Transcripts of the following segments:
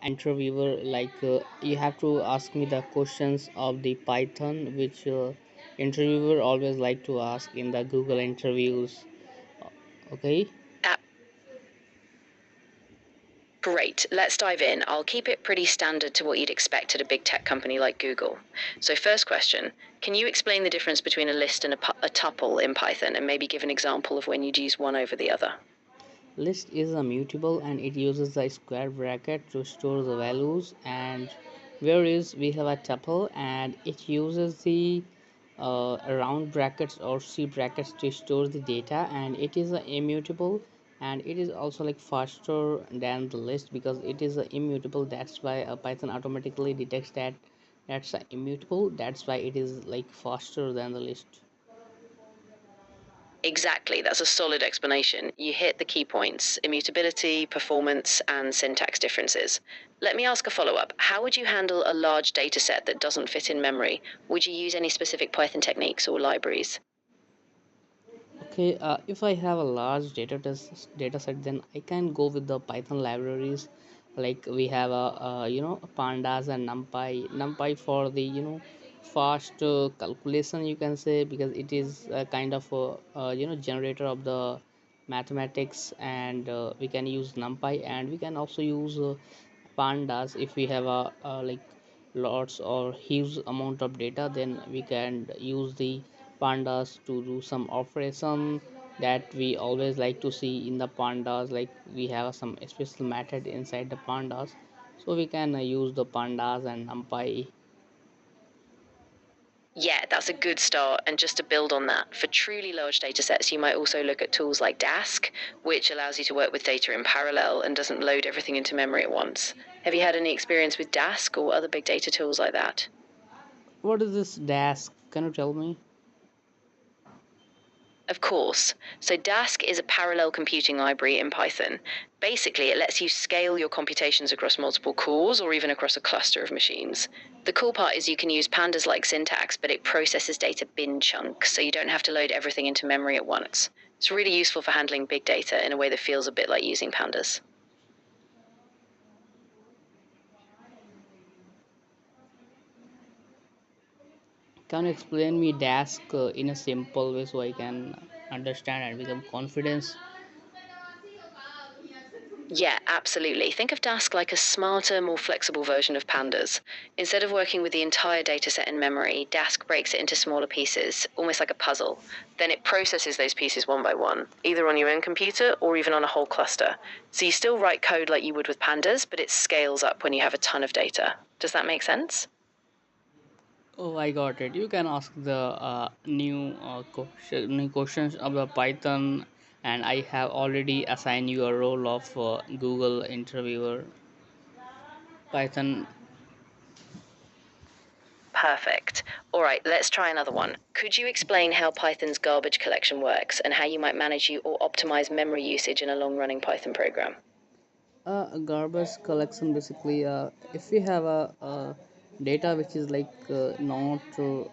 interviewer, you have to ask me the questions of the Python which interviewer always like to ask in the Google interviews. Okay. Ah, great. Let's dive in. I'll keep it pretty standard to what you'd expect at a big tech company like Google. So, first question, can you explain the difference between a list and a tuple in Python and maybe give an example of when you'd use one over the other? List is a mutable and it uses the square bracket to store the values, and whereas we have a tuple and it uses the round brackets or C brackets to store the data, and it is a immutable, and it is also like faster than the list because it is a immutable. That's why Python automatically detects that that's a immutable. That's why it is like faster than the list. Exactly, that's a solid explanation. You hit the key points: immutability, performance, and syntax differences. Let me ask a follow up. How would you handle a large data set that doesn't fit in memory? Would you use any specific Python techniques or libraries? Okay, if I have a large data set, then I can go with the Python libraries. Like we have pandas and NumPy for the fast calculation, you can say, because it is a kind of generator of the mathematics, and we can use NumPy, and we can also use pandas if we have like lots or huge amount of data. Then we can use the pandas to do some operation that we always like to see in the pandas, like we have some special method inside the pandas, so we can use the pandas and numpy. Yeah, that's a good start. And just to build on that, for truly large data sets, you might also look at tools like Dask, which allows you to work with data in parallel and doesn't load everything into memory at once. Have you had any experience with Dask or other big data tools like that? What is this Dask? Can you tell me? Of course. So Dask is a parallel computing library in Python. Basically, it lets you scale your computations across multiple cores or even across a cluster of machines. The cool part is you can use pandas like syntax, but it processes data bin chunks, so you don't have to load everything into memory at once. It's really useful for handling big data in a way that feels a bit like using pandas. Can you explain me Dask in a simple way so I can understand and become confidence? Yeah, absolutely. Think of Dask like a smarter, more flexible version of Pandas. Instead of working with the entire dataset in memory, Dask breaks it into smaller pieces, almost like a puzzle. Then it processes those pieces one by one, either on your own computer or even on a whole cluster. So you still write code like you would with Pandas, but it scales up when you have a ton of data. Does that make sense? Oh, I got it. You can ask the new questions about Python, and I have already assigned you a role of Google interviewer. Python. Perfect. All right, let's try another one. Could you explain how Python's garbage collection works and how you might manage or optimize memory usage in a long running Python program? A garbage collection basically, if we have a data which is not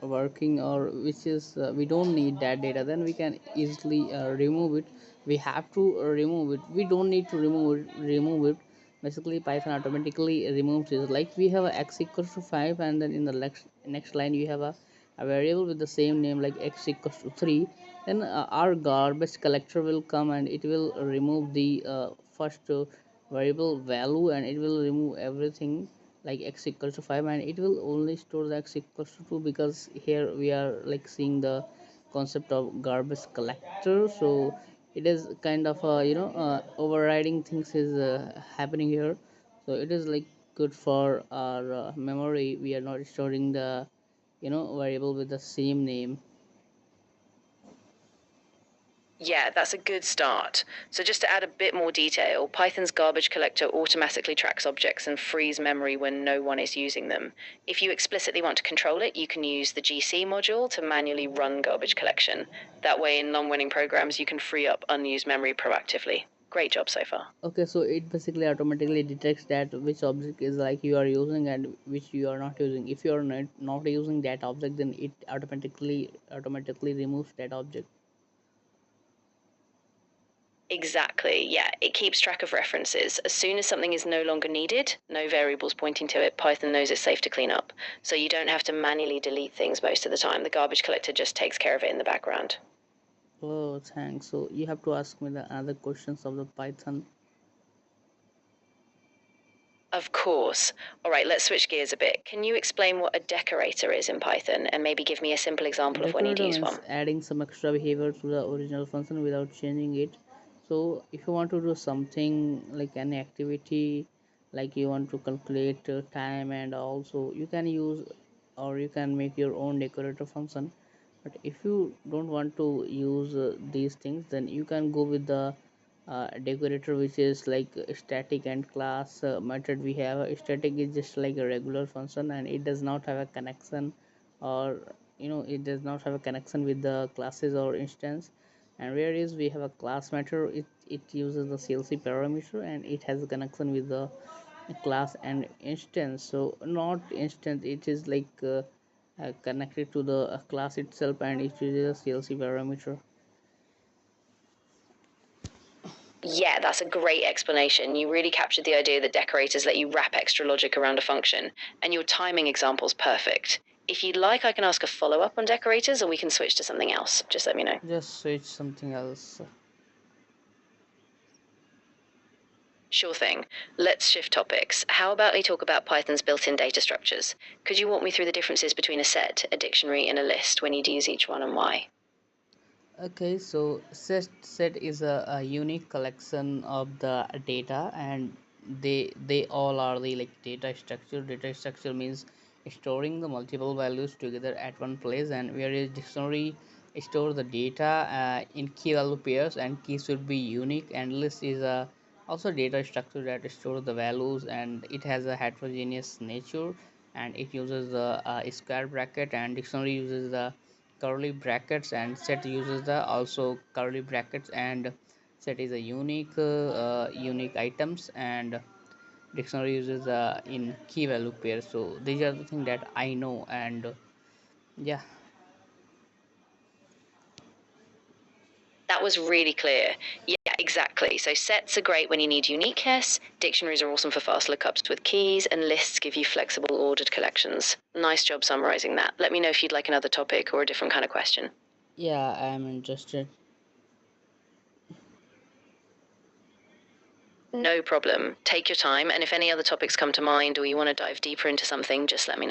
working, or which is we don't need that data, then we can easily remove it. We have to remove it. We don't need to remove it. Basically Python automatically removes it. Like we have a x equals to 5, and then in the next line you have a variable with the same name like x equals to 3. Then our garbage collector will come and it will remove the first variable value, and it will remove everything like x equals to 5, and it will only store the x equals to 2, because here we are like seeing the concept of garbage collector. So it is kind of overriding things is happening here. So it is like good for our memory. We are not storing the variable with the same name. Yeah, that's a good start. So, just to add a bit more detail, Python's garbage collector automatically tracks objects and frees memory when no one is using them. If you explicitly want to control it, you can use the GC module to manually run garbage collection. That way, in long running programs, you can free up unused memory proactively. Great job so far. Okay, so it basically automatically detects that which object is like you are using and which you are not using. If you are not using that object, then it automatically removes that object. Exactly, yeah. It keeps track of references. As soon as something is no longer needed, no variables pointing to it, Python knows it's safe to clean up. So you don't have to manually delete things most of the time. The garbage collector just takes care of it in the background. Oh, thanks. So you have to ask me the other questions of the Python. Of course. All right, let's switch gears a bit. Can you explain what a decorator is in Python and maybe give me a simple example of when you'd Decorator use means one? adding some extra behavior to the original function without changing it. So if you want to do something like an activity, like you want to calculate time, and also you can use or you can make your own decorator function. But if you don't want to use these things, then you can go with the decorator, which is like static and class method. We have a static is just like a regular function, and it does not have a connection, or it does not have a connection with the classes or instance. And whereas we have a class method, it uses the CLC parameter, and it has a connection with the class and instance. So not instance, it is like connected to the class itself, and it uses a CLC parameter. Yeah, that's a great explanation. You really captured the idea that decorators let you wrap extra logic around a function, and your timing example's perfect. If you'd like, I can ask a follow up on decorators, or we can switch to something else. Just let me know. Just switch something else. Sure thing. Let's shift topics. How about we talk about Python's built in data structures? Could you walk me through the differences between a set, a dictionary, and a list when you'd use each one and why? Okay, so set is a unique collection of the data, and they all are the like data structure. Data structure means storing the multiple values together at one place, and whereas dictionary store the data in key value pairs, and keys should be unique. And list is a also data structure that stores the values, and it has a heterogeneous nature, and it uses the square bracket, and dictionary uses the curly brackets, and set uses the also curly brackets, and set is a unique items, and dictionary uses in key value pair. So these are the things that I know, and yeah. That was really clear. Yeah, exactly. So sets are great when you need uniqueness, dictionaries are awesome for fast lookups with keys, and lists give you flexible ordered collections. Nice job summarizing that. Let me know if you'd like another topic or a different kind of question. Yeah, I'm interested. No problem. Take your time, and if any other topics come to mind or you want to dive deeper into something, just let me know.